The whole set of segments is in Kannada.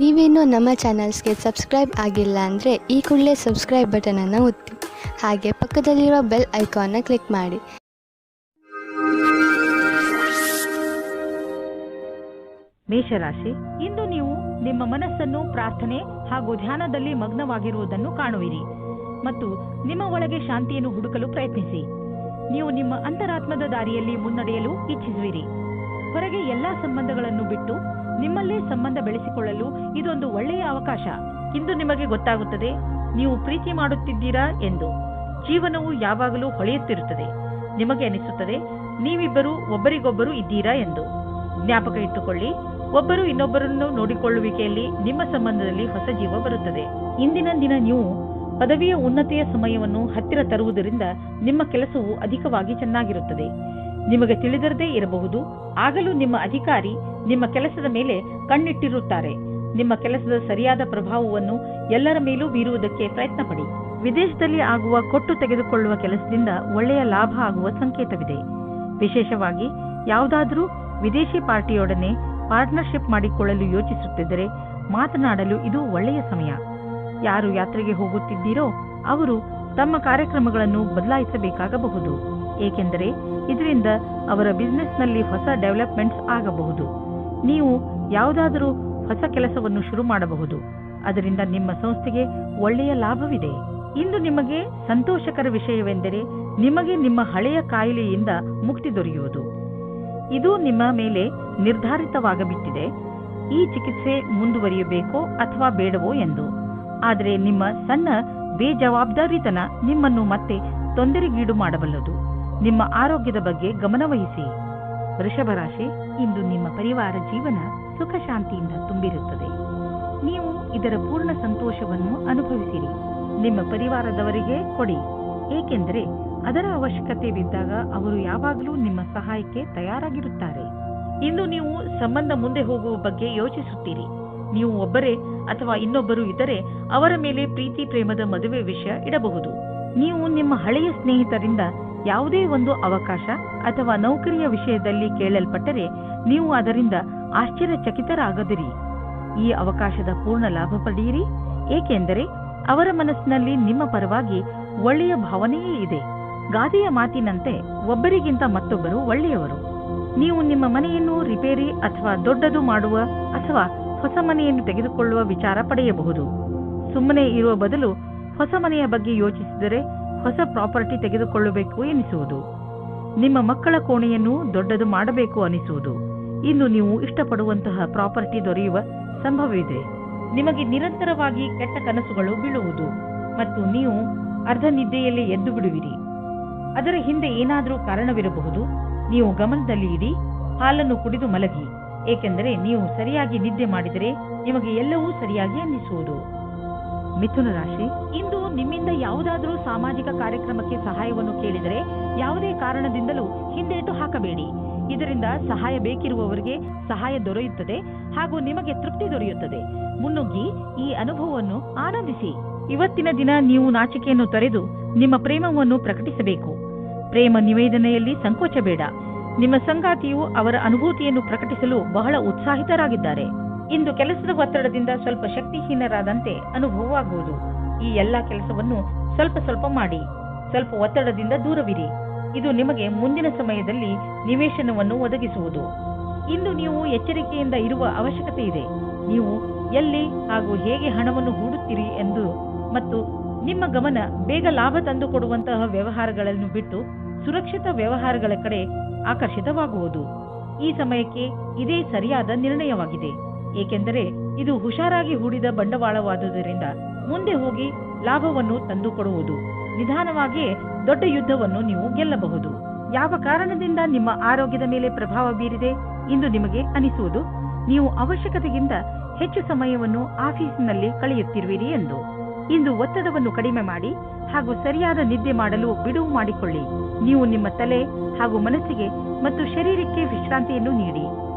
ನೀವೇನೂ ನಮ್ಮ ಚಾನಲ್ಸ್ಗೆ ಸಬ್ಸ್ಕ್ರೈಬ್ ಆಗಿಲ್ಲ ಅಂದರೆ ಈ ಕೂಡಲೇ ಸಬ್ಸ್ಕ್ರೈಬ್ ಬಟನನ್ನು ಒತ್ತಿ ಹಾಗೆ ಪಕ್ಕದಲ್ಲಿರುವ ಬೆಲ್ ಐಕಾನ್ನ ಕ್ಲಿಕ್ ಮಾಡಿ. ಮೇಷರಾಶಿ, ಇಂದು ನೀವು ನಿಮ್ಮ ಮನಸ್ಸನ್ನು ಪ್ರಾರ್ಥನೆ ಹಾಗೂ ಧ್ಯಾನದಲ್ಲಿ ಮಗ್ನವಾಗಿರುವುದನ್ನು ಕಾಣುವಿರಿ ಮತ್ತು ನಿಮ್ಮ ಒಳಗೆ ಶಾಂತಿಯನ್ನು ಹುಡುಕಲು ಪ್ರಯತ್ನಿಸಿ. ನೀವು ನಿಮ್ಮ ಅಂತರಾತ್ಮದ ದಾರಿಯಲ್ಲಿ ಮುನ್ನಡೆಯಲು ಇಚ್ಛಿಸುವಿರಿ. ಹೊರಗೆ ಎಲ್ಲಾ ಸಂಬಂಧಗಳನ್ನು ಬಿಟ್ಟು ನಿಮ್ಮಲ್ಲೇ ಸಂಬಂಧ ಬೆಳೆಸಿಕೊಳ್ಳಲು ಇದೊಂದು ಒಳ್ಳೆಯ ಅವಕಾಶ. ಇಂದು ನಿಮಗೆ ಗೊತ್ತಾಗುತ್ತದೆ ನೀವು ಪ್ರೀತಿ ಮಾಡುತ್ತಿದ್ದೀರಾ ಎಂದು. ಜೀವನವು ಯಾವಾಗಲೂ ಹೊಳೆಯುತ್ತಿರುತ್ತದೆ. ನಿಮಗೆ ಅನಿಸುತ್ತದೆ ನೀವಿಬ್ಬರು ಒಬ್ಬರಿಗೊಬ್ಬರು ಇದ್ದೀರಾ ಎಂದು. ಜ್ಞಾಪಕ ಇಟ್ಟುಕೊಳ್ಳಿ, ಒಬ್ಬರು ಇನ್ನೊಬ್ಬರನ್ನು ನೋಡಿಕೊಳ್ಳುವಿಕೆಯಲ್ಲಿ ನಿಮ್ಮ ಸಂಬಂಧದಲ್ಲಿ ಹೊಸ ಜೀವ ಬರುತ್ತದೆ. ಇಂದಿನ ದಿನ ನೀವು ಪದವಿಯ ಉನ್ನತಿಯ ಸಮಯವನ್ನು ಹತ್ತಿರ ತರುವುದರಿಂದ ನಿಮ್ಮ ಕೆಲಸವು ಅಧಿಕವಾಗಿ ಚೆನ್ನಾಗಿರುತ್ತದೆ. ನಿಮಗೆ ತಿಳಿದಿರದೇ ಇರಬಹುದು, ಆಗಲೂ ನಿಮ್ಮ ಅಧಿಕಾರಿ ನಿಮ್ಮ ಕೆಲಸದ ಮೇಲೆ ಕಣ್ಣಿಟ್ಟಿರುತ್ತಾರೆ. ನಿಮ್ಮ ಕೆಲಸದ ಸರಿಯಾದ ಪ್ರಭಾವವನ್ನು ಎಲ್ಲರ ಮೇಲೂ ಬೀರುವುದಕ್ಕೆ ಪ್ರಯತ್ನ ಪಡಿ. ವಿದೇಶದಲ್ಲಿ ಆಗುವ ಕೊಟ್ಟು ತೆಗೆದುಕೊಳ್ಳುವ ಕೆಲಸದಿಂದ ಒಳ್ಳೆಯ ಲಾಭ ಆಗುವ ಸಂಕೇತವಿದೆ. ವಿಶೇಷವಾಗಿ ಯಾವುದಾದರೂ ವಿದೇಶಿ ಪಾರ್ಟಿಯೊಡನೆ ಪಾರ್ಟ್ನರ್ಶಿಪ್ ಮಾಡಿಕೊಳ್ಳಲು ಯೋಚಿಸುತ್ತಿದ್ದರೆ ಮಾತನಾಡಲು ಇದು ಒಳ್ಳೆಯ ಸಮಯ. ಯಾರು ಯಾತ್ರೆಗೆ ಹೋಗುತ್ತಿದ್ದೀರೋ ಅವರು ತಮ್ಮ ಕಾರ್ಯಕ್ರಮಗಳನ್ನು ಬದಲಾಯಿಸಬೇಕಾಗಬಹುದು, ಏಕೆಂದರೆ ಇದರಿಂದ ಅವರ ಬಿಸಿನೆಸ್ನಲ್ಲಿ ಹೊಸ ಡೆವಲಪ್ಮೆಂಟ್ಸ್ ಆಗಬಹುದು. ನೀವು ಯಾವುದಾದರೂ ಹೊಸ ಕೆಲಸವನ್ನು ಶುರು ಮಾಡಬಹುದು, ಅದರಿಂದ ನಿಮ್ಮ ಸಂಸ್ಥೆಗೆ ಒಳ್ಳೆಯ ಲಾಭವಿದೆ. ಇಂದು ನಿಮಗೆ ಸಂತೋಷಕರ ವಿಷಯವೆಂದರೆ ನಿಮಗೆ ನಿಮ್ಮ ಹಳೆಯ ಕಾಯಿಲೆಯಿಂದ ಮುಕ್ತಿ ದೊರೆಯುವುದು. ಇದು ನಿಮ್ಮ ಮೇಲೆ ನಿರ್ಧಾರಿತವಾಗಬಿಟ್ಟಿದೆ, ಈ ಚಿಕಿತ್ಸೆ ಮುಂದುವರಿಯಬೇಕೋ ಅಥವಾ ಬೇಡವೋ ಎಂದು. ಆದರೆ ನಿಮ್ಮ ಸಣ್ಣ ಬೇಜವಾಬ್ದಾರಿತನ ನಿಮ್ಮನ್ನು ಮತ್ತೆ ತೊಂದರೆಗೀಡು ಮಾಡಬಲ್ಲದು. ನಿಮ್ಮ ಆರೋಗ್ಯದ ಬಗ್ಗೆ ಗಮನವಹಿಸಿ. ವೃಷಭ ರಾಶಿ, ಇಂದು ನಿಮ್ಮ ಪರಿವಾರ ಜೀವನ ಸುಖ ಶಾಂತಿಯಿಂದ ತುಂಬಿರುತ್ತದೆ. ನೀವು ಇದರ ಪೂರ್ಣ ಸಂತೋಷವನ್ನು ಅನುಭವಿಸಿರಿ. ನಿಮ್ಮ ಪರಿವಾರದವರಿಗೆ ಕೊಡಿ, ಏಕೆಂದರೆ ಅದರ ಅವಶ್ಯಕತೆ ಬಿದ್ದಾಗ ಅವರು ಯಾವಾಗಲೂ ನಿಮ್ಮ ಸಹಾಯಕ್ಕೆ ತಯಾರಾಗಿರುತ್ತಾರೆ. ಇಂದು ನೀವು ಸಂಬಂಧ ಮುಂದೆ ಹೋಗುವ ಬಗ್ಗೆ ಯೋಚಿಸುತ್ತೀರಿ. ನೀವು ಒಬ್ಬರೇ ಅಥವಾ ಇನ್ನೊಬ್ಬರು ಇದ್ದರೆ ಅವರ ಮೇಲೆ ಪ್ರೀತಿ ಪ್ರೇಮದ ಮದುವೆ ವಿಷಯ ಇಡಬಹುದು. ನೀವು ನಿಮ್ಮ ಹಳೆಯ ಸ್ನೇಹಿತರಿಂದ ಯಾವುದೇ ಒಂದು ಅವಕಾಶ ಅಥವಾ ನೌಕರಿಯ ವಿಷಯದಲ್ಲಿ ಕೇಳಲ್ಪಟ್ಟರೆ ನೀವು ಅದರಿಂದ ಆಶ್ಚರ್ಯಚಕಿತರಾಗದಿರಿ. ಈ ಅವಕಾಶದ ಪೂರ್ಣ ಲಾಭ ಪಡೆಯಿರಿ, ಏಕೆಂದರೆ ಅವರ ಮನಸ್ಸಿನಲ್ಲಿ ನಿಮ್ಮ ಪರವಾಗಿ ಒಳ್ಳೆಯ ಭಾವನೆಯೇ ಇದೆ. ಗಾದೆಯ ಮಾತಿನಂತೆ ಒಬ್ಬರಿಗಿಂತ ಮತ್ತೊಬ್ಬರು ಒಳ್ಳೆಯವರು. ನೀವು ನಿಮ್ಮ ಮನೆಯನ್ನು ರಿಪೇರಿ ಅಥವಾ ದೊಡ್ಡದು ಮಾಡುವ ಅಥವಾ ಹೊಸ ಮನೆಯನ್ನು ತೆಗೆದುಕೊಳ್ಳುವ ವಿಚಾರ ಪಡೆಯಬಹುದು. ಸುಮ್ಮನೆ ಇರುವ ಬದಲು ಹೊಸ ಮನೆಯ ಬಗ್ಗೆ ಯೋಚಿಸಿದರೆ ಹೊಸ ಪ್ರಾಪರ್ಟಿ ತೆಗೆದುಕೊಳ್ಳಬೇಕು ಎನಿಸುವುದು. ನಿಮ್ಮ ಮಕ್ಕಳ ಕೋಣೆಯನ್ನು ದೊಡ್ಡದು ಮಾಡಬೇಕು ಅನಿಸುವುದು. ಇಂದು ನೀವು ಇಷ್ಟಪಡುವಂತಹ ಪ್ರಾಪರ್ಟಿ ದೊರೆಯುವ ಸಂಭವವಿದೆ. ನಿಮಗೆ ನಿರಂತರವಾಗಿ ಕೆಟ್ಟ ಕನಸುಗಳು ಬೀಳುವುದು ಮತ್ತು ನೀವು ಅರ್ಧ ನಿದ್ದೆಯಲ್ಲಿ ಎದ್ದು ಬಿಡುವಿರಿ. ಅದರ ಹಿಂದೆ ಏನಾದರೂ ಕಾರಣವಿರಬಹುದು. ನೀವು ಗಮನದಲ್ಲಿ ಇಡಿ, ಹಾಲನ್ನು ಕುಡಿದು ಮಲಗಿ, ಏಕೆಂದರೆ ನೀವು ಸರಿಯಾಗಿ ನಿದ್ದೆ ಮಾಡಿದರೆ ನಿಮಗೆ ಎಲ್ಲವೂ ಸರಿಯಾಗಿ ಅನ್ನಿಸುವುದು. ಮಿಥುನ ರಾಶಿ, ಇಂದು ನಿಮ್ಮಿಂದ ಯಾವುದಾದರೂ ಸಾಮಾಜಿಕ ಕಾರ್ಯಕ್ರಮಕ್ಕೆ ಸಹಾಯವನ್ನು ಕೇಳಿದರೆ ಯಾವುದೇ ಕಾರಣದಿಂದಲೂ ಹಿಂದೇಟು ಹಾಕಬೇಡಿ. ಇದರಿಂದ ಸಹಾಯ ಬೇಕಿರುವವರಿಗೆ ಸಹಾಯ ದೊರೆಯುತ್ತದೆ ಹಾಗೂ ನಿಮಗೆ ತೃಪ್ತಿ ದೊರೆಯುತ್ತದೆ. ಮುನ್ನುಗ್ಗಿ ಈ ಅನುಭವವನ್ನು ಆನಂದಿಸಿ. ಇವತ್ತಿನ ದಿನ ನೀವು ನಾಚಿಕೆಯನ್ನು ತೊರೆದು ನಿಮ್ಮ ಪ್ರೇಮವನ್ನು ಪ್ರಕಟಿಸಬೇಕು. ಪ್ರೇಮ ನಿವೇದನೆಯಲ್ಲಿ ಸಂಕೋಚ ಬೇಡ. ನಿಮ್ಮ ಸಂಗಾತಿಯು ಅವರ ಅನುಭೂತಿಯನ್ನು ಪ್ರಕಟಿಸಲು ಬಹಳ ಉತ್ಸಾಹಿತರಾಗಿದ್ದಾರೆ. ಇಂದು ಕೆಲಸದ ಒತ್ತಡದಿಂದ ಸ್ವಲ್ಪ ಶಕ್ತಿಹೀನರಾದಂತೆ ಅನುಭವವಾಗುವುದು. ಈ ಎಲ್ಲಾ ಕೆಲಸವನ್ನು ಸ್ವಲ್ಪ ಸ್ವಲ್ಪ ಮಾಡಿ, ಸ್ವಲ್ಪ ಒತ್ತಡದಿಂದ ದೂರವಿರಿ. ಇದು ನಿಮಗೆ ಮುಂದಿನ ಸಮಯದಲ್ಲಿ ನಿವೇಶನವನ್ನು ಒದಗಿಸುವುದು. ಇಂದು ನೀವು ಎಚ್ಚರಿಕೆಯಿಂದ ಇರುವ ಅವಶ್ಯಕತೆ ಇದೆ. ನೀವು ಎಲ್ಲಿ ಹಾಗೂ ಹೇಗೆ ಹಣವನ್ನು ಹೂಡುತ್ತೀರಿ ಎಂದು ಮತ್ತು ನಿಮ್ಮ ಗಮನ ಬೇಗ ಲಾಭ ತಂದುಕೊಡುವಂತಹ ವ್ಯವಹಾರಗಳನ್ನು ಬಿಟ್ಟು ಸುರಕ್ಷಿತ ವ್ಯವಹಾರಗಳ ಕಡೆ ಆಕರ್ಷಿತವಾಗುವುದು. ಈ ಸಮಯಕ್ಕೆ ಇದೇ ಸರಿಯಾದ ನಿರ್ಣಯವಾಗಿದೆ, ಏಕೆಂದರೆ ಇದು ಹುಷಾರಾಗಿ ಹೂಡಿದ ಬಂಡವಾಳವಾದುದರಿಂದ ಮುಂದೆ ಹೋಗಿ ಲಾಭವನ್ನು ತಂದುಕೊಡುವುದು. ನಿಧಾನವಾಗಿಯೇ ದೊಡ್ಡ ಯುದ್ಧವನ್ನು ನೀವು ಗೆಲ್ಲಬಹುದು. ಯಾವ ಕಾರಣದಿಂದ ನಿಮ್ಮ ಆರೋಗ್ಯದ ಮೇಲೆ ಪ್ರಭಾವ ಬೀರಿದೆ ಇಂದು ನಿಮಗೆ ಅನಿಸುವುದು ನೀವು ಅವಶ್ಯಕತೆಗಿಂತ ಹೆಚ್ಚು ಸಮಯವನ್ನು ಆಫೀಸಿನಲ್ಲಿ ಕಳೆಯುತ್ತಿರುವಿರಿ ಎಂದು. ಇಂದು ಒತ್ತಡವನ್ನು ಕಡಿಮೆ ಮಾಡಿ ಹಾಗೂ ಸರಿಯಾದ ನಿದ್ದೆ ಮಾಡಲು ಬಿಡುವು ಮಾಡಿಕೊಳ್ಳಿ. ನೀವು ನಿಮ್ಮ ತಲೆ ಹಾಗೂ ಮನಸ್ಸಿಗೆ ಮತ್ತು ಶರೀರಕ್ಕೆ ವಿಶ್ರಾಂತಿಯನ್ನು ನೀಡಿ,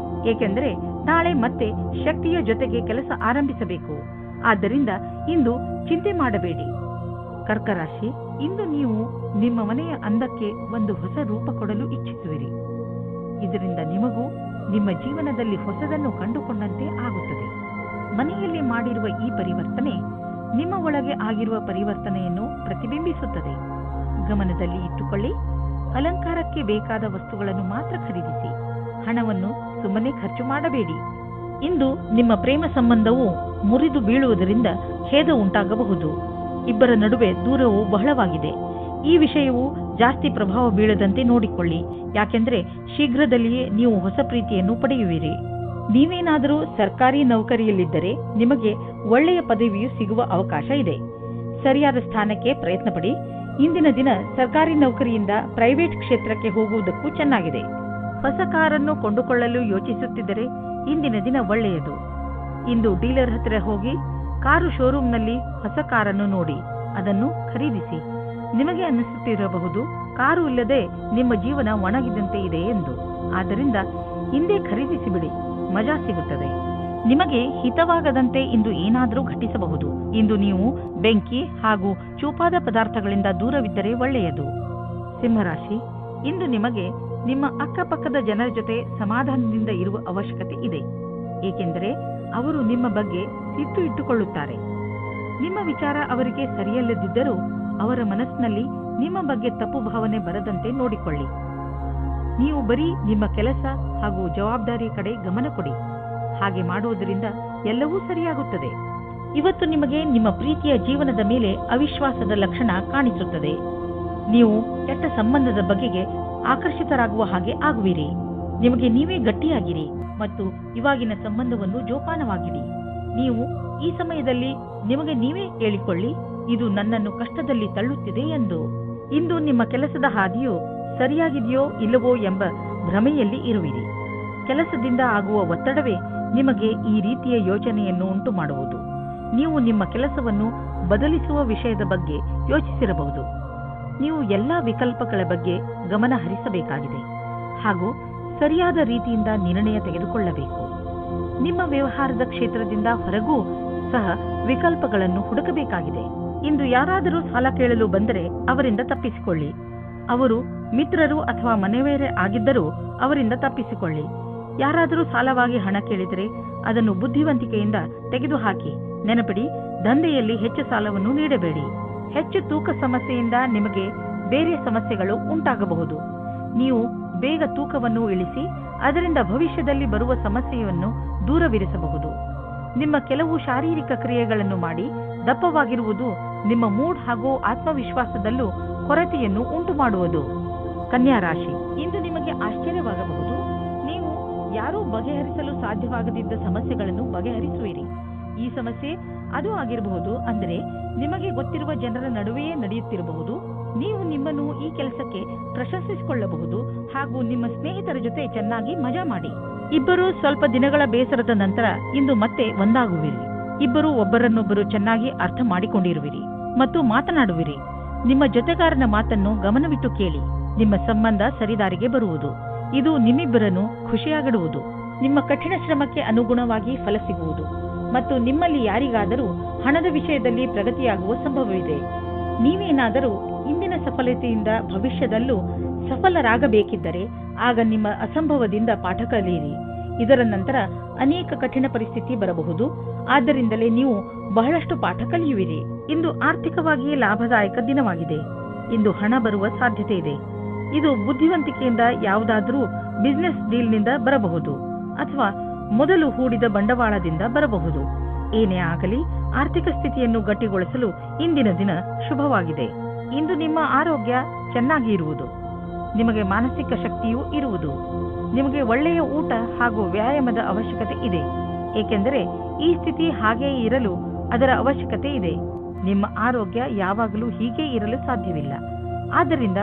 ಏಕೆಂದರೆ ನಾಳೆ ಮತ್ತೆ ಶಕ್ತಿಯ ಜೊತೆಗೆ ಕೆಲಸ ಆರಂಭಿಸಬೇಕು. ಆದ್ದರಿಂದ ಇಂದು ಚಿಂತೆ ಮಾಡಬೇಡಿ. ಕರ್ಕರಾಶಿ, ಇಂದು ನೀವು ನಿಮ್ಮ ಮನೆಯ ಅಂದಕ್ಕೆ ಒಂದು ಹೊಸ ರೂಪ ಕೊಡಲು ಇಚ್ಛಿಸುವಿರಿ. ಇದರಿಂದ ನಿಮಗೂ ನಿಮ್ಮ ಜೀವನದಲ್ಲಿ ಹೊಸದನ್ನು ಕಂಡುಕೊಂಡಂತೆ ಆಗುತ್ತದೆ. ಮನೆಯಲ್ಲಿ ಮಾಡಿರುವ ಈ ಪರಿವರ್ತನೆ ನಿಮ್ಮ ಒಳಗೆ ಆಗಿರುವ ಪರಿವರ್ತನೆಯನ್ನು ಪ್ರತಿಬಿಂಬಿಸುತ್ತದೆ. ಗಮನದಲ್ಲಿ ಇಟ್ಟುಕೊಳ್ಳಿ, ಅಲಂಕಾರಕ್ಕೆ ಬೇಕಾದ ವಸ್ತುಗಳನ್ನು ಮಾತ್ರ ಖರೀದಿಸಿ. ಹಣವನ್ನು ಸುಮ್ಮನೆ ಖರ್ಚು ಮಾಡಬೇಡಿ. ಇಂದು ನಿಮ್ಮ ಪ್ರೇಮ ಸಂಬಂಧವು ಮುರಿದು ಬೀಳುವುದರಿಂದ ಖೇದ ಉಂಟಾಗಬಹುದು. ಇಬ್ಬರ ನಡುವೆ ದೂರವು ಬಹಳವಾಗಿದೆ. ಈ ವಿಷಯವು ಜಾಸ್ತಿ ಪ್ರಭಾವ ಬೀಳದಂತೆ ನೋಡಿಕೊಳ್ಳಿ, ಯಾಕೆಂದರೆ ಶೀಘ್ರದಲ್ಲಿಯೇ ನೀವು ಹೊಸ ಪ್ರೀತಿಯನ್ನು ಪಡೆಯುವಿರಿ. ನೀವೇನಾದರೂ ಸರ್ಕಾರಿ ನೌಕರಿಯಲ್ಲಿದ್ದರೆ ನಿಮಗೆ ಒಳ್ಳೆಯ ಪದವಿಯು ಸಿಗುವ ಅವಕಾಶ ಇದೆ. ಸರಿಯಾದ ಸ್ಥಾನಕ್ಕೆ ಪ್ರಯತ್ನ ಪಡಿ. ಇಂದಿನ ದಿನ ಸರ್ಕಾರಿ ನೌಕರಿಯಿಂದ ಪ್ರೈವೇಟ್ ಕ್ಷೇತ್ರಕ್ಕೆ ಹೋಗುವುದಕ್ಕೂ ಚೆನ್ನಾಗಿದೆ. ಹೊಸ ಕಾರನ್ನು ಕೊಂಡುಕೊಳ್ಳಲು ಯೋಚಿಸುತ್ತಿದ್ದರೆ ಇಂದಿನ ದಿನ ಒಳ್ಳೆಯದು. ಇಂದು ಡೀಲರ್ ಹತ್ತಿರ ಹೋಗಿ ಕಾರು ಶೋರೂಮ್ನಲ್ಲಿ ಹೊಸ ಕಾರನ್ನು ನೋಡಿ ಅದನ್ನು ಖರೀದಿಸಿ. ನಿಮಗೆ ಅನ್ನಿಸುತ್ತಿರಬಹುದು ಕಾರು ಇಲ್ಲದೆ ನಿಮ್ಮ ಜೀವನ ಒಣಗಿದಂತೆ ಇದೆ ಎಂದು. ಆದ್ದರಿಂದ ಇಂದೇ ಖರೀದಿಸಿಬಿಡಿ, ಮಜಾ ಸಿಗುತ್ತದೆ. ನಿಮಗೆ ಹಿತವಾಗದಂತೆ ಇಂದು ಏನಾದರೂ ಘಟಿಸಬಹುದು. ಇಂದು ನೀವು ಬೆಂಕಿ ಹಾಗೂ ಚೂಪಾದ ಪದಾರ್ಥಗಳಿಂದ ದೂರವಿದ್ದರೆ ಒಳ್ಳೆಯದು. ಸಿಂಹರಾಶಿ, ಇಂದು ನಿಮಗೆ ನಿಮ್ಮ ಅಕ್ಕಪಕ್ಕದ ಜನರ ಜೊತೆ ಸಮಾಧಾನದಿಂದ ಇರುವ ಅವಶ್ಯಕತೆ ಇದೆ, ಏಕೆಂದರೆ ಅವರು ನಿಮ್ಮ ಬಗ್ಗೆ ಸಿಟ್ಟು ಇಟ್ಟುಕೊಳ್ಳುತ್ತಾರೆ. ನಿಮ್ಮ ವಿಚಾರ ಅವರಿಗೆ ಸರಿಯಲ್ಲದಿದ್ದರೂ ಅವರ ಮನಸ್ಸಿನಲ್ಲಿ ನಿಮ್ಮ ಬಗ್ಗೆ ತಪ್ಪು ಭಾವನೆ ಬರದಂತೆ ನೋಡಿಕೊಳ್ಳಿ. ನೀವು ಬರೀ ನಿಮ್ಮ ಕೆಲಸ ಹಾಗೂ ಜವಾಬ್ದಾರಿ ಕಡೆ ಗಮನ ಕೊಡಿ. ಹಾಗೆ ಮಾಡುವುದರಿಂದ ಎಲ್ಲವೂ ಸರಿಯಾಗುತ್ತದೆ. ಇವತ್ತು ನಿಮಗೆ ನಿಮ್ಮ ಪ್ರೀತಿಯ ಜೀವನದ ಮೇಲೆ ಅವಿಶ್ವಾಸದ ಲಕ್ಷಣ ಕಾಣಿಸುತ್ತದೆ. ನೀವು ಕೆಟ್ಟ ಸಂಬಂಧದ ಬಗೆಗೆ ಆಕರ್ಷಿತರಾಗುವ ಹಾಗೆ ಆಗುವಿರಿ. ನಿಮಗೆ ನೀವೇ ಗಟ್ಟಿಯಾಗಿರಿ ಮತ್ತು ಇವಾಗಿನ ಸಂಬಂಧವನ್ನು ಜೋಪಾನವಾಗಿಡಿ. ನೀವು ಈ ಸಮಯದಲ್ಲಿ ನಿಮಗೆ ನೀವೇ ಹೇಳಿಕೊಳ್ಳಿ, ಇದು ನನ್ನನ್ನು ಕಷ್ಟದಲ್ಲಿ ತಳ್ಳುತ್ತಿದೆ ಎಂದು. ಇಂದು ನಿಮ್ಮ ಕೆಲಸದ ಹಾದಿಯು ಸರಿಯಾಗಿದೆಯೋ ಇಲ್ಲವೋ ಎಂಬ ಭ್ರಮೆಯಲ್ಲಿ ಇರುವಿರಿ. ಕೆಲಸದಿಂದ ಆಗುವ ಒತ್ತಡವೇ ನಿಮಗೆ ಈ ರೀತಿಯ ಯೋಚನೆಯನ್ನು ಉಂಟು ಮಾಡುವುದು. ನೀವು ನಿಮ್ಮ ಕೆಲಸವನ್ನು ಬದಲಿಸುವ ವಿಷಯದ ಬಗ್ಗೆ ಯೋಚಿಸಿರಬಹುದು. ನೀವು ಎಲ್ಲಾ ವಿಕಲ್ಪಗಳ ಬಗ್ಗೆ ಗಮನ ಹರಿಸಬೇಕಾಗಿದೆ ಹಾಗೂ ಸರಿಯಾದ ರೀತಿಯಿಂದ ನಿರ್ಣಯ ತೆಗೆದುಕೊಳ್ಳಬೇಕು. ನಿಮ್ಮ ವ್ಯವಹಾರದ ಕ್ಷೇತ್ರದಿಂದ ಹೊರಗೂ ಸಹ ವಿಕಲ್ಪಗಳನ್ನು ಹುಡುಕಬೇಕಾಗಿದೆ. ಇಂದು ಯಾರಾದರೂ ಸಾಲ ಕೇಳಲು ಬಂದರೆ ಅವರಿಂದ ತಪ್ಪಿಸಿಕೊಳ್ಳಿ. ಅವರು ಮಿತ್ರರು ಅಥವಾ ಮನೆಯವರೇ ಆಗಿದ್ದರೂ ಅವರಿಂದ ತಪ್ಪಿಸಿಕೊಳ್ಳಿ. ಯಾರಾದರೂ ಸಾಲವಾಗಿ ಹಣ ಕೇಳಿದರೆ ಅದನ್ನು ಬುದ್ಧಿವಂತಿಕೆಯಿಂದ ತೆಗೆದುಹಾಕಿ. ನೆನಪಿಡಿ, ದಂಧೆಯಲ್ಲಿ ಹೆಚ್ಚು ಸಾಲವನ್ನು ನೀಡಬೇಡಿ. ಹೆಚ್ಚು ತೂಕ ಸಮಸ್ಯೆಯಿಂದ ನಿಮಗೆ ಬೇರೆ ಸಮಸ್ಯೆಗಳು ಉಂಟಾಗಬಹುದು. ನೀವು ಬೇಗ ತೂಕವನ್ನು ಇಳಿಸಿ ಅದರಿಂದ ಭವಿಷ್ಯದಲ್ಲಿ ಬರುವ ಸಮಸ್ಯೆಯನ್ನು ದೂರವಿರಿಸಬಹುದು. ನಿಮ್ಮ ಕೆಲವು ಶಾರೀರಿಕ ಕ್ರಿಯೆಗಳನ್ನು ಮಾಡಿ ದಪ್ಪವಾಗಿರುವುದು ನಿಮ್ಮ ಮೂಡ್ ಹಾಗೂ ಆತ್ಮವಿಶ್ವಾಸದಲ್ಲೂ ಕೊರತೆಯನ್ನು ಉಂಟು ಮಾಡುವುದು. ಕನ್ಯಾ ರಾಶಿ, ಇಂದು ನಿಮಗೆ ಆಶ್ಚರ್ಯವಾಗಬಹುದು. ನೀವು ಯಾರೂ ಬಗೆಹರಿಸಲು ಸಾಧ್ಯವಾಗದಿದ್ದ ಸಮಸ್ಯೆಗಳನ್ನು ಬಗೆಹರಿಸುವಿರಿ. ಈ ಸಮಸ್ಯೆ ಅದು ಆಗಿರಬಹುದು, ಅಂದರೆ ನಿಮಗೆ ಗೊತ್ತಿರುವ ಜನರ ನಡುವೆಯೇ ನಡೆಯುತ್ತಿರಬಹುದು. ನೀವು ನಿಮ್ಮನ್ನು ಈ ಕೆಲಸಕ್ಕೆ ಪ್ರಶಂಸಿಸಿಕೊಳ್ಳಬಹುದು ಹಾಗೂ ನಿಮ್ಮ ಸ್ನೇಹಿತರ ಜೊತೆ ಚೆನ್ನಾಗಿ ಮಜಾ ಮಾಡಿ. ಇಬ್ಬರು ಸ್ವಲ್ಪ ದಿನಗಳ ಬೇಸರದ ನಂತರ ಇಂದು ಮತ್ತೆ ಒಂದಾಗುವಿರಿ. ಇಬ್ಬರು ಒಬ್ಬರನ್ನೊಬ್ಬರು ಚೆನ್ನಾಗಿ ಅರ್ಥ ಮಾಡಿಕೊಂಡಿರುವಿರಿ ಮತ್ತು ಮಾತನಾಡುವಿರಿ. ನಿಮ್ಮ ಜೊತೆಗಾರನ ಮಾತನ್ನು ಗಮನವಿಟ್ಟು ಕೇಳಿ. ನಿಮ್ಮ ಸಂಬಂಧ ಸರಿದಾರಿಗೆ ಬರುವುದು. ಇದು ನಿಮ್ಮಿಬ್ಬರನ್ನು ಖುಷಿಯಾಗಿಡುವುದು. ನಿಮ್ಮ ಕಠಿಣ ಶ್ರಮಕ್ಕೆ ಅನುಗುಣವಾಗಿ ಫಲ ಸಿಗುವುದು ಮತ್ತು ನಿಮ್ಮಲ್ಲಿ ಯಾರಿಗಾದರೂ ಹಣದ ವಿಷಯದಲ್ಲಿ ಪ್ರಗತಿಯಾಗುವ ಸಂಭವವಿದೆ. ನೀವೇನಾದರೂ ಇಂದಿನ ಸಫಲತೆಯಿಂದ ಭವಿಷ್ಯದಲ್ಲೂ ಸಫಲರಾಗಬೇಕಿದ್ದರೆ ಆಗ ನಿಮ್ಮ ಅಸಂಭವದಿಂದ ಪಾಠ ಕಲಿಯಿರಿ. ಇದರ ನಂತರ ಅನೇಕ ಕಠಿಣ ಪರಿಸ್ಥಿತಿ ಬರಬಹುದು. ಆದ್ದರಿಂದಲೇ ನೀವು ಬಹಳಷ್ಟು ಪಾಠ ಕಲಿಯುವಿರಿ. ಇಂದು ಆರ್ಥಿಕವಾಗಿ ಲಾಭದಾಯಕ ದಿನವಾಗಿದೆ. ಇಂದು ಹಣ ಬರುವ ಸಾಧ್ಯತೆ ಇದೆ. ಇದು ಬುದ್ಧಿವಂತಿಕೆಯಿಂದ ಯಾವುದಾದರೂ ಬಿಸಿನೆಸ್ ಡೀಲ್ನಿಂದ ಬರಬಹುದು ಅಥವಾ ಮೊದಲು ಹೂಡಿದ ಬಂಡವಾಳದಿಂದ ಬರಬಹುದು. ಏನೇ ಆಗಲಿ, ಆರ್ಥಿಕ ಸ್ಥಿತಿಯನ್ನು ಗಟ್ಟಿಗೊಳಿಸಲು ಇಂದಿನ ದಿನ ಶುಭವಾಗಿದೆ. ಇಂದು ನಿಮ್ಮ ಆರೋಗ್ಯ ಚೆನ್ನಾಗಿ ಇರುವುದು. ನಿಮಗೆ ಮಾನಸಿಕ ಶಕ್ತಿಯೂ ಇರುವುದು. ನಿಮಗೆ ಒಳ್ಳೆಯ ಊಟ ಹಾಗೂ ವ್ಯಾಯಾಮದ ಅವಶ್ಯಕತೆ ಇದೆ, ಏಕೆಂದರೆ ಈ ಸ್ಥಿತಿ ಹಾಗೆಯೇ ಇರಲು ಅದರ ಅವಶ್ಯಕತೆ ಇದೆ. ನಿಮ್ಮ ಆರೋಗ್ಯ ಯಾವಾಗಲೂ ಹೀಗೆ ಇರಲು ಸಾಧ್ಯವಿಲ್ಲ. ಆದ್ದರಿಂದ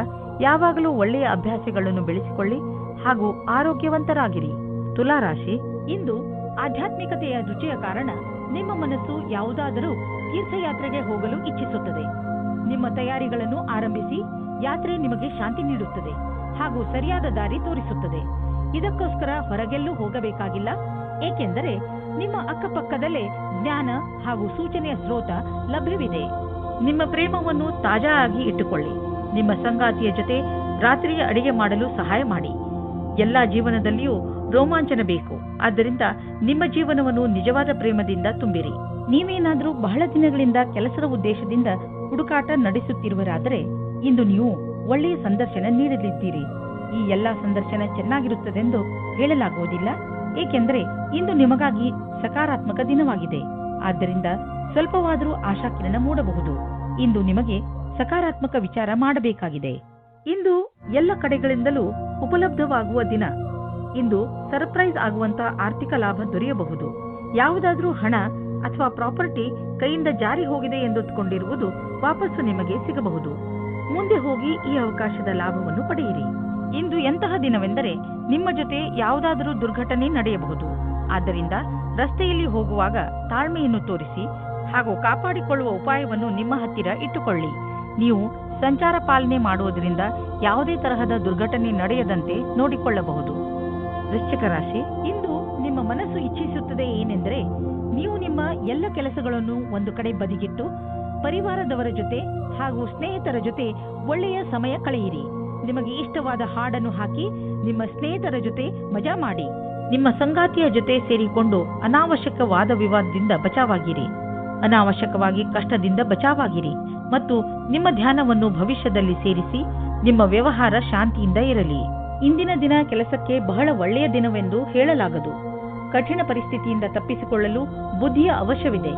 ಯಾವಾಗಲೂ ಒಳ್ಳೆಯ ಅಭ್ಯಾಸಗಳನ್ನು ಬೆಳೆಸಿಕೊಳ್ಳಿ ಹಾಗೂ ಆರೋಗ್ಯವಂತರಾಗಿರಿ. ತುಲಾರಾಶಿ, ಇಂದು ಆಧ್ಯಾತ್ಮಿಕತೆಯ ರುಚಿಯ ಕಾರಣ ನಿಮ್ಮ ಮನಸ್ಸು ಯಾವುದಾದರೂ ತೀರ್ಥಯಾತ್ರೆಗೆ ಹೋಗಲು ಇಚ್ಛಿಸುತ್ತದೆ. ನಿಮ್ಮ ತಯಾರಿಗಳನ್ನು ಆರಂಭಿಸಿ. ಯಾತ್ರೆ ನಿಮಗೆ ಶಾಂತಿ ನೀಡುತ್ತದೆ ಹಾಗೂ ಸರಿಯಾದ ದಾರಿ ತೋರಿಸುತ್ತದೆ. ಇದಕ್ಕೋಸ್ಕರ ಹೊರಗೆಲ್ಲೂ ಹೋಗಬೇಕಾಗಿಲ್ಲ, ಏಕೆಂದರೆ ನಿಮ್ಮ ಅಕ್ಕಪಕ್ಕದಲ್ಲೇ ಜ್ಞಾನ ಹಾಗೂ ಸೂಚನೆಯ ಸ್ರೋತ ಲಭ್ಯವಿದೆ. ನಿಮ್ಮ ಪ್ರೇಮವನ್ನು ತಾಜಾ ಆಗಿ ಇಟ್ಟುಕೊಳ್ಳಿ. ನಿಮ್ಮ ಸಂಗಾತಿಯ ಜೊತೆ ರಾತ್ರಿಯ ಅಡಿಗೆ ಮಾಡಲು ಸಹಾಯ ಮಾಡಿ. ಎಲ್ಲಾ ಜೀವನದಲ್ಲಿಯೂ ರೋಮಾಂಚನ ಬೇಕು. ಆದ್ದರಿಂದ ನಿಮ್ಮ ಜೀವನವನ್ನು ನಿಜವಾದ ಪ್ರೇಮದಿಂದ ತುಂಬಿರಿ. ನೀವೇನಾದರೂ ಬಹಳ ದಿನಗಳಿಂದ ಕೆಲಸದ ಉದ್ದೇಶದಿಂದ ಹುಡುಕಾಟ ನಡೆಸುತ್ತಿರುವರಾದರೆ ಇಂದು ನೀವು ಒಳ್ಳೆಯ ಸಂದರ್ಶನ ನೀಡಲಿದ್ದೀರಿ. ಈ ಎಲ್ಲಾ ಸಂದರ್ಶನ ಚೆನ್ನಾಗಿರುತ್ತದೆಂದು ಹೇಳಲಾಗುವುದಿಲ್ಲ, ಏಕೆಂದರೆ ಇಂದು ನಿಮಗಾಗಿ ಸಕಾರಾತ್ಮಕ ದಿನವಾಗಿದೆ. ಆದ್ದರಿಂದ ಸ್ವಲ್ಪವಾದರೂ ಆಶಾಕಿರಣ ಮೂಡಬಹುದು. ಇಂದು ನಿಮಗೆ ಸಕಾರಾತ್ಮಕ ವಿಚಾರ ಮಾಡಬೇಕಾಗಿದೆ. ಇಂದು ಎಲ್ಲ ಕಡೆಗಳಿಂದಲೂ ಉಪಲಬ್ಧವಾಗುವ ದಿನ. ಇಂದು ಸರ್ಪ್ರೈಸ್ ಆಗುವಂತಹ ಆರ್ಥಿಕ ಲಾಭ ದೊರೆಯಬಹುದು. ಯಾವುದಾದ್ರೂ ಹಣ ಅಥವಾ ಪ್ರಾಪರ್ಟಿ ಕೈಯಿಂದ ಜಾರಿ ಹೋಗಿದೆ ಎಂದುಕೊಂಡಿರುವುದು ವಾಪಸ್ಸು ನಿಮಗೆ ಸಿಗಬಹುದು. ಮುಂದೆ ಹೋಗಿ ಈ ಅವಕಾಶದ ಲಾಭವನ್ನು ಪಡೆಯಿರಿ. ಇಂದು ಎಂತಹ ದಿನವೆಂದರೆ ನಿಮ್ಮ ಜೊತೆ ಯಾವುದಾದರೂ ದುರ್ಘಟನೆ ನಡೆಯಬಹುದು. ಆದ್ದರಿಂದ ರಸ್ತೆಯಲ್ಲಿ ಹೋಗುವಾಗ ತಾಳ್ಮೆಯನ್ನು ತೋರಿಸಿ ಹಾಗೂ ಕಾಪಾಡಿಕೊಳ್ಳುವ ಉಪಾಯವನ್ನು ನಿಮ್ಮ ಹತ್ತಿರ ಇಟ್ಟುಕೊಳ್ಳಿ. ನೀವು ಸಂಚಾರ ಪಾಲನೆ ಮಾಡುವುದರಿಂದ ಯಾವುದೇ ತರಹದ ದುರ್ಘಟನೆ ನಡೆಯದಂತೆ ನೋಡಿಕೊಳ್ಳಬಹುದು. ವೃಶ್ಚಿಕ ರಾಶಿ, ಇಂದು ನಿಮ್ಮ ಮನಸ್ಸು ಇಚ್ಛಿಸುತ್ತದೆ ಏನೆಂದರೆ ನೀವು ನಿಮ್ಮ ಎಲ್ಲ ಕೆಲಸಗಳನ್ನು ಒಂದು ಕಡೆ ಬದಿಗಿಟ್ಟು ಪರಿವಾರದವರ ಜೊತೆ ಹಾಗೂ ಸ್ನೇಹಿತರ ಜೊತೆ ಒಳ್ಳೆಯ ಸಮಯ ಕಳೆಯಿರಿ. ನಿಮಗೆ ಇಷ್ಟವಾದ ಹಾಡನ್ನು ಹಾಕಿ ನಿಮ್ಮ ಸ್ನೇಹಿತರ ಜೊತೆ ಮಜಾ ಮಾಡಿ. ನಿಮ್ಮ ಸಂಗಾತಿಯ ಜೊತೆ ಸೇರಿಕೊಂಡು ಅನಾವಶ್ಯಕ ವಾದ ವಿವಾದದಿಂದ ಬಚಾವಾಗಿರಿ. ಅನಾವಶ್ಯಕವಾಗಿ ಕಷ್ಟದಿಂದ ಬಚಾವಾಗಿರಿ ಮತ್ತು ನಿಮ್ಮ ಧ್ಯಾನವನ್ನು ಭವಿಷ್ಯದಲ್ಲಿ ಸೇರಿಸಿ ನಿಮ್ಮ ವ್ಯವಹಾರ ಶಾಂತಿಯಿಂದ ಇರಲಿ. ಇಂದಿನ ದಿನ ಕೆಲಸಕ್ಕೆ ಬಹಳ ಒಳ್ಳೆಯ ದಿನವೆಂದು ಹೇಳಲಾಗದು. ಕಠಿಣ ಪರಿಸ್ಥಿತಿಯಿಂದ ತಪ್ಪಿಸಿಕೊಳ್ಳಲು ಬುದ್ಧಿಯ ಅವಶ್ಯವಿದೆ.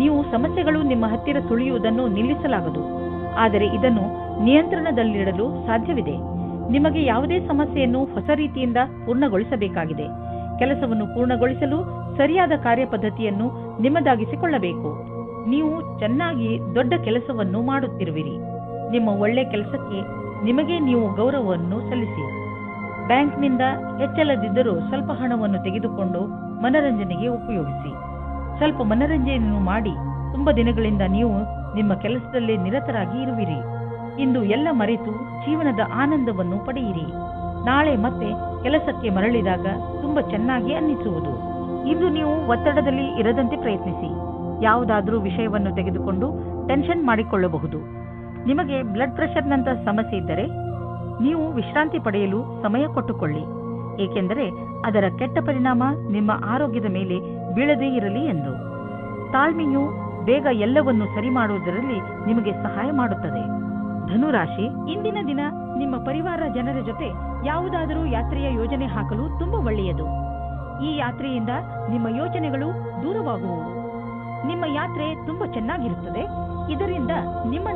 ನೀವು ಸಮಸ್ಯೆಗಳು ನಿಮ್ಮ ಹತ್ತಿರ ಸುಳಿಯುವುದನ್ನು ನಿಲ್ಲಿಸಲಾಗದು, ಆದರೆ ಇದನ್ನು ನಿಯಂತ್ರಣದಲ್ಲಿಡಲು ಸಾಧ್ಯವಿದೆ. ನಿಮಗೆ ಯಾವುದೇ ಸಮಸ್ಯೆಯನ್ನು ಹೊಸ ರೀತಿಯಿಂದ ಪೂರ್ಣಗೊಳಿಸಬೇಕಾಗಿದೆ. ಕೆಲಸವನ್ನು ಪೂರ್ಣಗೊಳಿಸಲು ಸರಿಯಾದ ಕಾರ್ಯಪದ್ಧತಿಯನ್ನು ನಿಮ್ಮದಾಗಿಸಿಕೊಳ್ಳಬೇಕು. ನೀವು ಚೆನ್ನಾಗಿ ದೊಡ್ಡ ಕೆಲಸವನ್ನು ಮಾಡುತ್ತಿರುವಿರಿ. ನಿಮ್ಮ ಒಳ್ಳೆ ಕೆಲಸಕ್ಕೆ ನಿಮಗೆ ನೀವು ಗೌರವವನ್ನು ಸಲ್ಲಿಸಿ. ಬ್ಯಾಂಕ್ನಿಂದ ಹೆಚ್ಚಲದಿದ್ದರೂ ಸ್ವಲ್ಪ ಹಣವನ್ನು ತೆಗೆದುಕೊಂಡು ಮನರಂಜನೆಗೆ ಉಪಯೋಗಿಸಿ. ಸ್ವಲ್ಪ ಮನರಂಜನೆಯನ್ನು ಮಾಡಿ ತುಂಬ ದಿನಗಳಿಂದ ನೀವು ನಿಮ್ಮ ಕೆಲಸದಲ್ಲಿ ನಿರತರಾಗಿ ಇರುವಿರಿ. ಇಂದು ಎಲ್ಲ ಮರೆತು ಜೀವನದ ಆನಂದವನ್ನು ಪಡೆಯಿರಿ. ನಾಳೆ ಮತ್ತೆ ಕೆಲಸಕ್ಕೆ ಮರಳಿದಾಗ ತುಂಬ ಚೆನ್ನಾಗಿ ಅನ್ನಿಸುವುದು. ಇಂದು ನೀವು ಒತ್ತಡದಲ್ಲಿ ಇರದಂತೆ ಪ್ರಯತ್ನಿಸಿ. ಯಾವುದಾದರೂ ವಿಷಯವನ್ನು ತೆಗೆದುಕೊಂಡು ಟೆನ್ಷನ್ ಮಾಡಿಕೊಳ್ಳಬಹುದು. ನಿಮಗೆ ಬ್ಲಡ್ ಪ್ರೆಷರ್ನಂತಹ ಸಮಸ್ಯೆ ಇದ್ದರೆ ನೀವು ವಿಶ್ರಾಂತಿ ಪಡೆಯಲು ಸಮಯ ಕೊಟ್ಟುಕೊಳ್ಳಿ, ಏಕೆಂದರೆ ಅದರ ಕೆಟ್ಟ ಪರಿಣಾಮ ನಿಮ್ಮ ಆರೋಗ್ಯದ ಮೇಲೆ ಬೀಳದೇ ಇರಲಿ ಎಂದು. ತಾಳ್ಮೆಯು ಬೇಗ ಎಲ್ಲವನ್ನು ಸರಿ ಮಾಡುವುದರಲ್ಲಿ ನಿಮಗೆ ಸಹಾಯ ಮಾಡುತ್ತದೆ. ಧನುರಾಶಿ, ಇಂದಿನ ದಿನ ನಿಮ್ಮ ಪರಿವಾರ ಜನರ ಜೊತೆ ಯಾವುದಾದರೂ ಯಾತ್ರೆಯ ಯೋಜನೆ ಹಾಕಲು ತುಂಬಾ ಒಳ್ಳೆಯದು. ಈ ಯಾತ್ರೆಯಿಂದ ನಿಮ್ಮ ಯೋಚನೆಗಳು ದೂರವಾಗುವವು. ನಿಮ್ಮ ಯಾತ್ರೆ ತುಂಬಾ ಚೆನ್ನಾಗಿರುತ್ತದೆ. ಇದರಿಂದ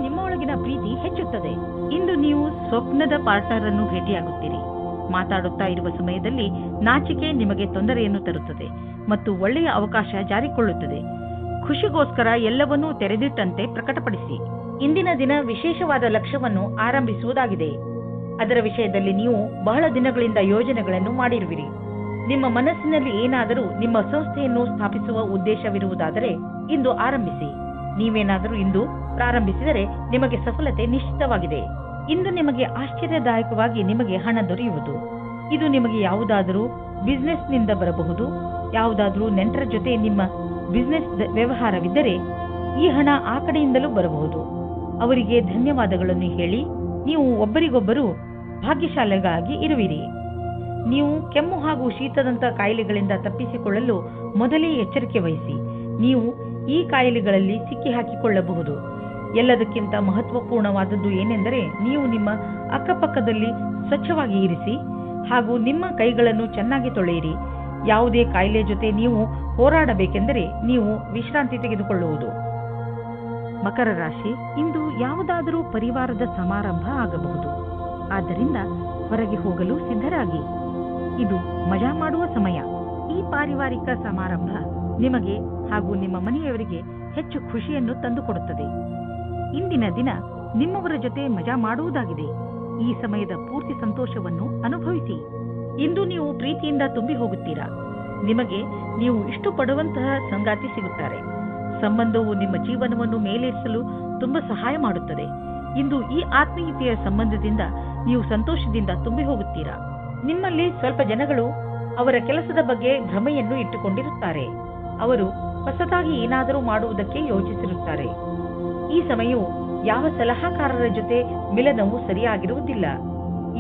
ನಿಮ್ಮೊಳಗಿನ ಪ್ರೀತಿ ಹೆಚ್ಚುತ್ತದೆ. ಇಂದು ನೀವು ಸ್ವಪ್ನದ ಪಾರ್ಟ್ನರ್ ಅನ್ನು ಭೇಟಿಯಾಗುತ್ತೀರಿ. ಮಾತಾಡುತ್ತಾ ಇರುವ ಸಮಯದಲ್ಲಿ ನಾಚಿಕೆ ನಿಮಗೆ ತೊಂದರೆಯನ್ನು ತರುತ್ತದೆ ಮತ್ತು ಒಳ್ಳೆಯ ಅವಕಾಶ ಜಾರಿಕೊಳ್ಳುತ್ತದೆ. ಖುಷಿಗೋಸ್ಕರ ಎಲ್ಲವನ್ನೂ ತೆರೆದಿಟ್ಟಂತೆ ಪ್ರಕಟಪಡಿಸಿ. ಇಂದಿನ ದಿನ ವಿಶೇಷವಾದ ಲಕ್ಷ್ಯವನ್ನು ಆರಂಭಿಸುವುದಾಗಿದೆ. ಅದರ ವಿಷಯದಲ್ಲಿ ನೀವು ಬಹಳ ದಿನಗಳಿಂದ ಯೋಜನೆಗಳನ್ನು ಮಾಡಿರುವಿರಿ. ನಿಮ್ಮ ಮನಸ್ಸಿನಲ್ಲಿ ಏನಾದರೂ ನಿಮ್ಮ ಸಂಸ್ಥೆಯನ್ನು ಸ್ಥಾಪಿಸುವ ಉದ್ದೇಶವಿರುವುದಾದರೆ ಇಂದು ಆರಂಭಿಸಿ. ನೀವೇನಾದರೂ ಇಂದು ಪ್ರಾರಂಭಿಸಿದರೆ ನಿಮಗೆ ಸಫಲತೆ ನಿಶ್ಚಿತವಾಗಿದೆ. ಇಂದು ನಿಮಗೆ ಆಶ್ಚರ್ಯದಾಯಕವಾಗಿ ನಿಮಗೆ ಹಣ ದೊರೆಯುವುದು. ಇದು ನಿಮಗೆ ಯಾವುದಾದರೂ ಬಿಸಿನೆಸ್ನಿಂದ ಬರಬಹುದು. ಯಾವುದಾದರೂ ನೆಂಟರ ಜೊತೆ ನಿಮ್ಮ ಬಿಸಿನೆಸ್ ವ್ಯವಹಾರವಿದ್ದರೆ ಈ ಹಣ ಆ ಕಡೆಯಿಂದಲೂ ಬರಬಹುದು. ಅವರಿಗೆ ಧನ್ಯವಾದಗಳನ್ನು ಹೇಳಿ ನೀವು ಒಬ್ಬರಿಗೊಬ್ಬರು ಭಾಗ್ಯಶಾಲಿಗಳಾಗಿ ಇರುವಿರಿ. ನೀವು ಕೆಮ್ಮು ಹಾಗೂ ಶೀತದಂತ ಕಾಯಿಲೆಗಳಿಂದ ತಪ್ಪಿಸಿಕೊಳ್ಳಲು ಮೊದಲೇ ಎಚ್ಚರಿಕೆ ವಹಿಸಿ. ನೀವು ಈ ಕಾಯಿಲೆಗಳಲ್ಲಿ ಸಿಕ್ಕಿ ಹಾಕಿಕೊಳ್ಳಬಹುದು. ಎಲ್ಲದಕ್ಕಿಂತ ಮಹತ್ವಪೂರ್ಣವಾದದ್ದು ಏನೆಂದರೆ ನೀವು ನಿಮ್ಮ ಅಕ್ಕಪಕ್ಕದಲ್ಲಿ ಸ್ವಚ್ಛವಾಗಿ ಇರಿಸಿ ಹಾಗೂ ನಿಮ್ಮ ಕೈಗಳನ್ನು ಚೆನ್ನಾಗಿ ತೊಳೆಯಿರಿ. ಯಾವುದೇ ಕಾಯಿಲೆ ಜೊತೆ ನೀವು ಹೋರಾಡಬೇಕೆಂದರೆ ನೀವು ವಿಶ್ರಾಂತಿ ತೆಗೆದುಕೊಳ್ಳುವುದು. ಮಕರ ರಾಶಿ, ಇಂದು ಯಾವುದಾದರೂ ಪರಿವಾರದ ಸಮಾರಂಭ ಆಗಬಹುದು. ಆದ್ದರಿಂದ ಹೊರಗೆ ಹೋಗಲು ಸಿದ್ಧರಾಗಿ. ಇದು ಮಜಾ ಮಾಡುವ ಸಮಯ. ಈ ಪಾರಿವಾರಿಕ ಸಮಾರಂಭ ನಿಮಗೆ ಹಾಗೂ ನಿಮ್ಮ ಮನೆಯವರಿಗೆ ಹೆಚ್ಚು ಖುಷಿಯನ್ನು ತಂದುಕೊಡುತ್ತದೆ. ಇಂದಿನ ದಿನ ನಿಮ್ಮವರ ಜೊತೆ ಮಜಾ ಮಾಡುವುದಾಗಿದೆ. ಈ ಸಮಯದ ಪೂರ್ತಿ ಸಂತೋಷವನ್ನು ಅನುಭವಿಸಿ. ಇಂದು ನೀವು ಪ್ರೀತಿಯಿಂದ ತುಂಬಿ ಹೋಗುತ್ತೀರಾ. ನಿಮಗೆ ನೀವು ಇಷ್ಟಪಡುವಂತಹ ಸಂಗಾತಿ ಸಿಗುತ್ತಾರೆ. ಸಂಬಂಧವು ನಿಮ್ಮ ಜೀವನವನ್ನು ಮೇಲೇರಿಸಲು ತುಂಬಾ ಸಹಾಯ ಮಾಡುತ್ತದೆ. ಇಂದು ಈ ಆತ್ಮೀಯತೆಯ ಸಂಬಂಧದಿಂದ ನೀವು ಸಂತೋಷದಿಂದ ತುಂಬಿ ಹೋಗುತ್ತೀರಾ. ನಿಮ್ಮಲ್ಲಿ ಸ್ವಲ್ಪ ಜನಗಳು ಅವರ ಕೆಲಸದ ಬಗ್ಗೆ ಭ್ರಮೆಯನ್ನು ಇಟ್ಟುಕೊಂಡಿರುತ್ತಾರೆ. ಅವರು ಹೊಸದಾಗಿ ಏನಾದರೂ ಮಾಡುವುದಕ್ಕೆ ಯೋಚಿಸಿರುತ್ತಾರೆ. ಈ ಸಮಯವು ಯಾವ ಸಲಹಾಕಾರರ ಜೊತೆ ಮಿಲನವು ಸರಿಯಾಗಿರುವುದಿಲ್ಲ.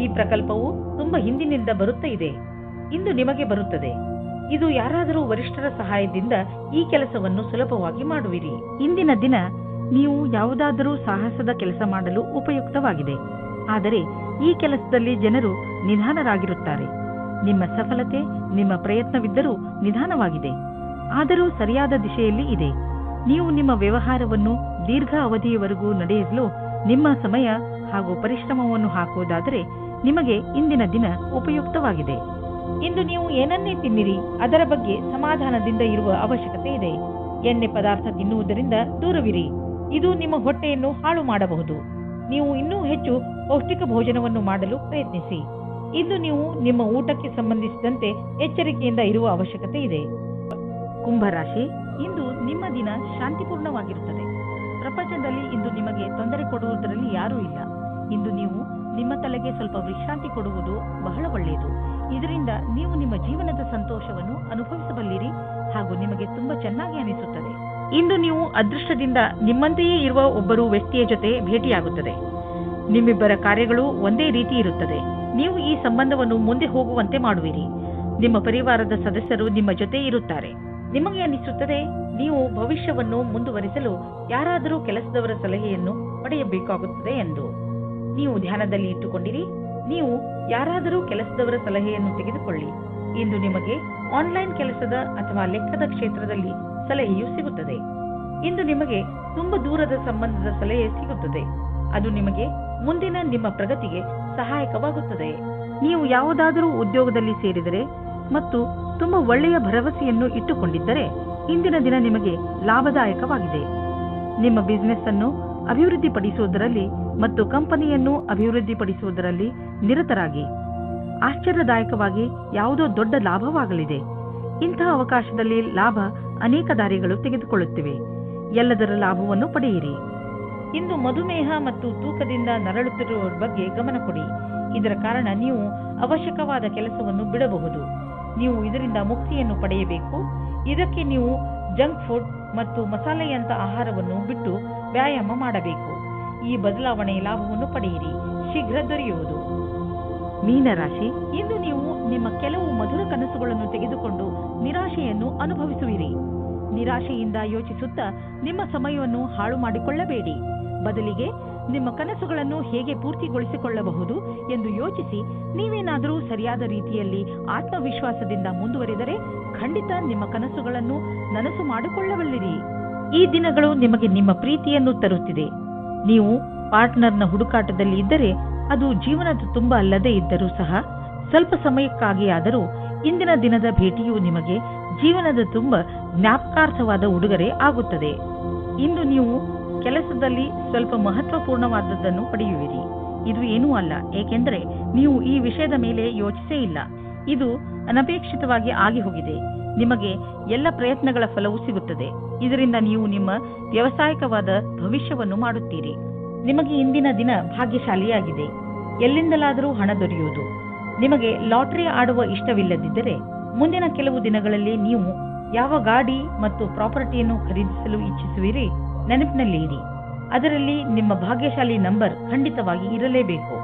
ಈ ಪ್ರಕಲ್ಪವು ತುಂಬಾ ಹಿಂದಿನಿಂದ ಬರುತ್ತಾ ಇದೆ. ಇಂದು ನಿಮಗೆ ಬರುತ್ತದೆ. ಇದು ಯಾರಾದರೂ ವರಿಷ್ಠರ ಸಹಾಯದಿಂದ ಈ ಕೆಲಸವನ್ನು ಸುಲಭವಾಗಿ ಮಾಡುವಿರಿ. ಇಂದಿನ ದಿನ ನೀವು ಯಾವುದಾದರೂ ಸಾಹಸದ ಕೆಲಸ ಮಾಡಲು ಉಪಯುಕ್ತವಾಗಿದೆ. ಆದರೆ ಈ ಕೆಲಸದಲ್ಲಿ ಜನರು ನಿಧಾನರಾಗಿರುತ್ತಾರೆ. ನಿಮ್ಮ ಸಫಲತೆ ನಿಮ್ಮ ಪ್ರಯತ್ನವಿದ್ದರೂ ನಿಧಾನವಾಗಿದೆ, ಆದರೂ ಸರಿಯಾದ ದಿಶೆಯಲ್ಲಿ ಇದೆ. ನೀವು ನಿಮ್ಮ ವ್ಯವಹಾರವನ್ನು ದೀರ್ಘ ಅವಧಿಯವರೆಗೂ ನಡೆಸಲು ನಿಮ್ಮ ಸಮಯ ಹಾಗೂ ಪರಿಶ್ರಮವನ್ನು ಹಾಕುವುದಾದರೆ ನಿಮಗೆ ಇಂದಿನ ದಿನ ಉಪಯುಕ್ತವಾಗಿದೆ. ಇಂದು ನೀವು ಏನನ್ನೇ ತಿನ್ನಿರಿ, ಅದರ ಬಗ್ಗೆ ಸಮಾಧಾನದಿಂದ ಇರುವ ಅವಶ್ಯಕತೆ ಇದೆ. ಎಣ್ಣೆ ಪದಾರ್ಥ ತಿನ್ನುವುದರಿಂದ ದೂರವಿರಿ. ಇದು ನಿಮ್ಮ ಹೊಟ್ಟೆಯನ್ನು ಹಾಳು ಮಾಡಬಹುದು. ನೀವು ಇನ್ನೂ ಹೆಚ್ಚು ಪೌಷ್ಟಿಕ ಭೋಜನವನ್ನು ಮಾಡಲು ಪ್ರಯತ್ನಿಸಿ. ಇಂದು ನೀವು ನಿಮ್ಮ ಊಟಕ್ಕೆ ಸಂಬಂಧಿಸಿದಂತೆ ಎಚ್ಚರಿಕೆಯಿಂದ ಇರುವ ಅವಶ್ಯಕತೆ ಇದೆ. ಕುಂಭರಾಶಿ, ಇಂದು ನಿಮ್ಮ ದಿನ ಶಾಂತಿಪೂರ್ಣವಾಗಿರುತ್ತದೆ. ಪ್ರಪಂಚದಲ್ಲಿ ಇಂದು ನಿಮಗೆ ತೊಂದರೆ ಕೊಡುವುದರಲ್ಲಿ ಯಾರೂ ಇಲ್ಲ. ಇಂದು ನೀವು ನಿಮ್ಮ ತಲೆಗೆ ಸ್ವಲ್ಪ ವಿಶ್ರಾಂತಿ ಕೊಡುವುದು ಬಹಳ ಒಳ್ಳೆಯದು. ಇದರಿಂದ ನೀವು ನಿಮ್ಮ ಜೀವನದ ಸಂತೋಷವನ್ನು ಅನುಭವಿಸಬಲ್ಲಿರಿ ಹಾಗೂ ನಿಮಗೆ ತುಂಬಾ ಚೆನ್ನಾಗಿ ಅನಿಸುತ್ತದೆ. ಇಂದು ನೀವು ಅದೃಷ್ಟದಿಂದ ನಿಮ್ಮಂತೆಯೇ ಇರುವ ಒಬ್ಬರು ವ್ಯಕ್ತಿಯ ಜೊತೆ ಭೇಟಿಯಾಗುತ್ತದೆ. ನಿಮ್ಮಿಬ್ಬರ ಕಾರ್ಯಗಳು ಒಂದೇ ರೀತಿ ಇರುತ್ತದೆ. ನೀವು ಈ ಸಂಬಂಧವನ್ನು ಮುಂದೆ ಹೋಗುವಂತೆ ಮಾಡುವಿರಿ. ನಿಮ್ಮ ಪರಿವಾರದ ಸದಸ್ಯರು ನಿಮ್ಮ ಜೊತೆ ಇರುತ್ತಾರೆ. ನಿಮಗೆ ಅನಿಸುತ್ತದೆ ನೀವು ಭವಿಷ್ಯವನ್ನು ಮುಂದುವರಿಸಲು ಯಾರಾದರೂ ಕೆಲಸದವರ ಸಲಹೆಯನ್ನು ಪಡೆಯಬೇಕಾಗುತ್ತದೆ ಎಂದು. ನೀವು ಧ್ಯಾನದಲ್ಲಿ ಇಟ್ಟುಕೊಂಡಿರಿ. ನೀವು ಯಾರಾದರೂ ಕೆಲಸದವರ ಸಲಹೆಯನ್ನು ತೆಗೆದುಕೊಳ್ಳಿ. ಇಂದು ನಿಮಗೆ ಆನ್ಲೈನ್ ಕೆಲಸದ ಅಥವಾ ಲೆಕ್ಕದ ಕ್ಷೇತ್ರದಲ್ಲಿ ಸಲಹೆಯು ಸಿಗುತ್ತದೆ. ಇಂದು ನಿಮಗೆ ತುಂಬಾ ದೂರದ ಸಂಬಂಧದ ಸಲಹೆ ಸಿಗುತ್ತದೆ. ಅದು ನಿಮಗೆ ಮುಂದಿನ ನಿಮ್ಮ ಪ್ರಗತಿಗೆ ಸಹಾಯಕವಾಗುತ್ತದೆ. ನೀವು ಯಾವುದಾದರೂ ಉದ್ಯೋಗದಲ್ಲಿ ಸೇರಿದರೆ ಮತ್ತು ತುಂಬಾ ಒಳ್ಳೆಯ ಭರವಸೆಯನ್ನು ಇಟ್ಟುಕೊಂಡಿದ್ದರೆ ಇಂದಿನ ದಿನ ನಿಮಗೆ ಲಾಭದಾಯಕವಾಗಿದೆ. ನಿಮ್ಮ ಬಿಸಿನೆಸ್ ಅನ್ನು ಅಭಿವೃದ್ಧಿಪಡಿಸುವುದರಲ್ಲಿ ಮತ್ತು ಕಂಪನಿಯನ್ನು ಅಭಿವೃದ್ಧಿಪಡಿಸುವುದರಲ್ಲಿ ನಿರತರಾಗಿ. ಆಶ್ಚರ್ಯದಾಯಕವಾಗಿ ಯಾವುದೋ ದೊಡ್ಡ ಲಾಭವಾಗಲಿದೆ. ಇಂತಹ ಅವಕಾಶದಲ್ಲಿ ಲಾಭ ಅನೇಕ ದಾರಿಗಳು ತೆಗೆದುಕೊಳ್ಳುತ್ತಿವೆ. ಎಲ್ಲದರ ಲಾಭವನ್ನು ಪಡೆಯಿರಿ. ಇಂದು ಮಧುಮೇಹ ಮತ್ತು ತೂಕದಿಂದ ನರಳುತ್ತಿರುವವರ ಬಗ್ಗೆ ಗಮನ ಕೊಡಿ. ಇದರ ಕಾರಣ ನೀವು ಅವಶ್ಯಕವಾದ ಕೆಲಸವನ್ನು ಬಿಡಬಹುದು. ನೀವು ಇದರಿಂದ ಮುಕ್ತಿಯನ್ನು ಪಡೆಯಬೇಕು. ಇದಕ್ಕೆ ನೀವು ಜಂಕ್ ಫುಡ್ ಮತ್ತು ಮಸಾಲೆಯಂತ ಆಹಾರವನ್ನು ಬಿಟ್ಟು ವ್ಯಾಯಾಮ ಮಾಡಬೇಕು. ಈ ಬದಲಾವಣೆಯ ಲಾಭವನ್ನು ಪಡೆಯಿರಿ, ಶೀಘ್ರ ದೊರೆಯುವುದು. ಮೀನರಾಶಿ, ಇಂದು ನೀವು ನಿಮ್ಮ ಕೆಲವು ಮಧುರ ಕನಸುಗಳನ್ನು ತೆಗೆದುಕೊಂಡು ನಿರಾಶೆಯನ್ನು ಅನುಭವಿಸುವಿರಿ. ನಿರಾಶೆಯಿಂದ ಯೋಚಿಸುತ್ತಾ ನಿಮ್ಮ ಸಮಯವನ್ನು ಹಾಳು ಮಾಡಿಕೊಳ್ಳಬೇಡಿ. ಬದಲಿಗೆ ನಿಮ್ಮ ಕನಸುಗಳನ್ನು ಹೇಗೆ ಪೂರ್ತಿಗೊಳಿಸಿಕೊಳ್ಳಬಹುದು ಎಂದು ಯೋಚಿಸಿ ನೀವೇನಾದರೂ ಸರಿಯಾದ ರೀತಿಯಲ್ಲಿ ಆತ್ಮವಿಶ್ವಾಸದಿಂದ ಮುಂದುವರಿದರೆ ಖಂಡಿತ ನಿಮ್ಮ ಕನಸುಗಳನ್ನು ನನಸು ಮಾಡಿಕೊಳ್ಳಬಲ್ಲಿರಿ. ಈ ದಿನಗಳು ನಿಮಗೆ ನಿಮ್ಮ ಪ್ರೀತಿಯನ್ನು ತರುತ್ತಿದೆ. ನೀವು ಪಾರ್ಟ್ನರ್ನ ಹುಡುಕಾಟದಲ್ಲಿ ಇದ್ದರೆ ಅದು ಜೀವನದ ತುಂಬ ಅಲ್ಲದೆ ಇದ್ದರೂ ಸಹ ಸ್ವಲ್ಪ ಸಮಯಕ್ಕಾಗಿ ಆದರೂ ಇಂದಿನ ದಿನದ ಭೇಟಿಯು ನಿಮಗೆ ಜೀವನದ ತುಂಬ ಜ್ಞಾಪಕಾರ್ಥವಾದ ಉಡುಗೊರೆ ಆಗುತ್ತದೆ. ಇಂದು ನೀವು ಕೆಲಸದಲ್ಲಿ ಸ್ವಲ್ಪ ಮಹತ್ವಪೂರ್ಣವಾದದ್ದನ್ನು ಪಡೆಯುವಿರಿ. ಇದು ಏನೂ ಅಲ್ಲ, ಏಕೆಂದರೆ ನೀವು ಈ ವಿಷಯದ ಮೇಲೆ ಯೋಚಿಸೇ ಇಲ್ಲ. ಇದು ಅನಪೇಕ್ಷಿತವಾಗಿ ಆಗಿ ಹೋಗಿದೆ. ನಿಮಗೆ ಎಲ್ಲ ಪ್ರಯತ್ನಗಳ ಫಲವೂ ಸಿಗುತ್ತದೆ. ಇದರಿಂದ ನೀವು ನಿಮ್ಮ ವ್ಯಾವಸಾಯಿಕವಾದ ಭವಿಷ್ಯವನ್ನು ಮಾಡುತ್ತೀರಿ. ನಿಮಗೆ ಇಂದಿನ ದಿನ ಭಾಗ್ಯಶಾಲಿಯಾಗಿದೆ. ಎಲ್ಲಿಂದಲಾದರೂ ಹಣ ದೊರೆಯುವುದು. ನಿಮಗೆ ಲಾಟರಿ ಆಡುವ ಇಷ್ಟವಿಲ್ಲದಿದ್ದರೆ ಮುಂದಿನ ಕೆಲವು ದಿನಗಳಲ್ಲಿ ನೀವು ಯಾವ ಗಾಡಿ ಮತ್ತು ಪ್ರಾಪರ್ಟಿಯನ್ನು ಖರೀದಿಸಲು ಇಚ್ಛಿಸುವಿರಿ ನೆನಪಿನಲ್ಲಿ ಇರಿ. ಅದರಲ್ಲಿ ನಿಮ್ಮ ಭಾಗ್ಯಶಾಲಿ ನಂಬರ್ ಖಂಡಿತವಾಗಿ ಇರಲೇಬೇಕು.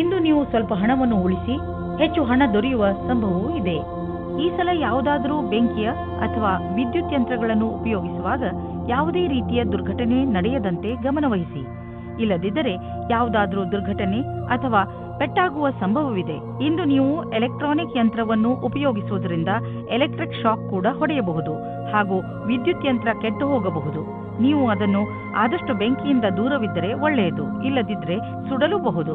ಇಂದು ನೀವು ಸ್ವಲ್ಪ ಹಣವನ್ನು ಉಳಿಸಿ ಹೆಚ್ಚು ಹಣ ದೊರೆಯುವ ಸಂಭವವೂ ಇದೆ. ಈ ಸಲ ಯಾವುದಾದರೂ ಬೆಂಕಿಯ ಅಥವಾ ವಿದ್ಯುತ್ ಯಂತ್ರಗಳನ್ನು ಉಪಯೋಗಿಸುವಾಗ ಯಾವುದೇ ರೀತಿಯ ದುರ್ಘಟನೆ ನಡೆಯದಂತೆ ಗಮನವಹಿಸಿ. ಇಲ್ಲದಿದ್ದರೆ ಯಾವುದಾದರೂ ದುರ್ಘಟನೆ ಅಥವಾ ಪೆಟ್ಟಾಗುವ ಸಂಭವವಿದೆ. ಇಂದು ನೀವು ಎಲೆಕ್ಟ್ರಾನಿಕ್ ಯಂತ್ರವನ್ನು ಉಪಯೋಗಿಸುವುದರಿಂದ ಎಲೆಕ್ಟ್ರಿಕ್ ಶಾಕ್ ಕೂಡ ಹೊಡೆಯಬಹುದು ಹಾಗೂ ವಿದ್ಯುತ್ ಯಂತ್ರ ಕೆಟ್ಟು ಹೋಗಬಹುದು. ನೀವು ಅದನ್ನು ಆದಷ್ಟು ಬೆಂಕಿಯಿಂದ ದೂರವಿದ್ದರೆ ಒಳ್ಳೆಯದು, ಇಲ್ಲದಿದ್ದರೆ ಸುಡಲೂಬಹುದು.